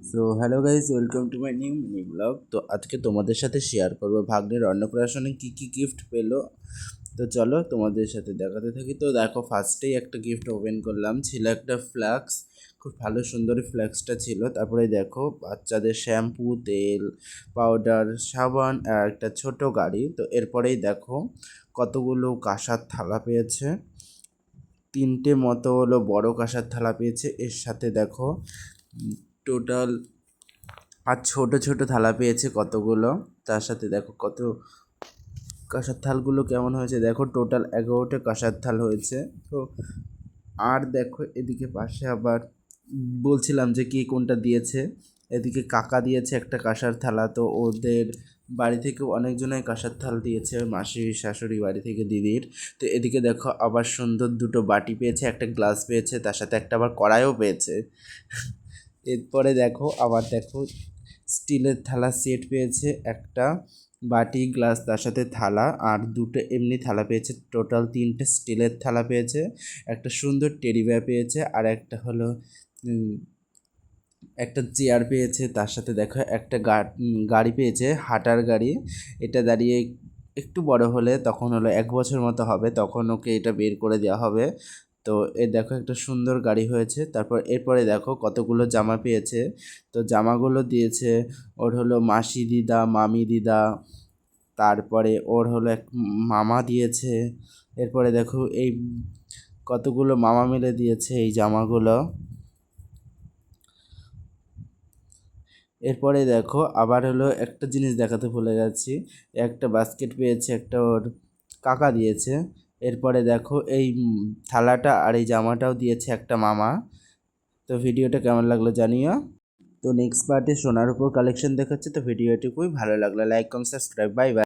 So hello guys, welcome to my new mini blog. তো আজকে তোমাদের সাথে শেয়ার করবো ভাগ্নের অন্নপ্রাশনে কী কী গিফট পেলো। তো চলো তোমাদের সাথে দেখাতে থাকি। তো দেখো, ফার্স্টেই একটা গিফট ওপেন করলাম, ছিল একটা ফ্লাক্স। খুব ভালো সুন্দর ফ্লাক্সটা ছিল। তারপরে দেখো বাচ্চাদের শ্যাম্পু, তেল, পাউডার, সাবান আর একটা ছোট গাড়ি। তো এরপরেই দেখো কতগুলো কাঁসার থালা পেয়েছে, তিনটে মতো হলো বড় কাঁসার থালা পেয়েছে। এর সাথে দেখো টোটাল আর ছোট ছোট থালা পেয়েছে কতগুলো। তার সাথে দেখো কত কাঁসার থালগুলো কেমন হয়েছে, দেখো টোটাল 11টা কাঁসার থাল হয়েছে। তো আর দেখো এদিকে পাশে আবার বলছিলাম যে কি কোনটা দিয়েছে, এদিকে কাকা দিয়েছে একটা কাঁসার থালা। তো ওদের বাড়ি থেকেও অনেকজনের কাঁসার থাল দিয়েছে, মাসি শাশুড়ি বাড়ি থেকে দিদির। তো এদিকে দেখো আবার সুন্দর দুটো বাটি পেয়েছে, একটা গ্লাস পেয়েছে, তার সাথে একটা আবার কড়াইও পেয়েছে। এরপরে দেখো আবার দেখো স্টিলের থালা সেট পেয়েছে, একটা বাটি, গ্লাস, তার সাথে থালা, আর দুটো এমনি থালা পেয়েছে। টোটাল তিনটে স্টিলের থালা পেয়েছে, একটা সুন্দর টেডি বেয়ার পেয়েছে, আর একটা হলো একটা চেয়ার পেয়েছে। তার সাথে দেখো একটা গাড়ি পেয়েছে, হাঁটার গাড়ি। এটা দাঁড়িয়ে একটু বড় হলে, তখন হলো 1 বছর মতো হবে, তখন ওকে এটা বের করে দেওয়া হবে। তো এ দেখো একটা সুন্দর গাড়ি হয়েছে। তারপর এরপরে দেখো কতগুলো জামা পেয়েছে। তো জামাগুলো দিয়েছে ওর হলো মাসি দিদা, মামি দিদা, তারপরে ওর হলো এক মামা দিয়েছে। এরপরে দেখো এই কতগুলো মামা মিলে দিয়েছে এই জামাগুলো। এরপরে দেখো আবার হলো একটা জিনিস দেখাতে ভুলে গেছি, একটা বাস্কেট পেয়েছে, একটা ওর কাকা দিয়েছে। এরপরে দেখো এই থালাটা আর এই জামাটাও দিয়েছে একটা মামা। তো ভিডিওটা কেমন লাগলো জানিও। তো নেক্সট পার্টে সোনার উপর কালেকশন দেখাচ্ছে। তো ভিডিওটুকুই ভালো লাগলো, like comment subscribe, bye bye.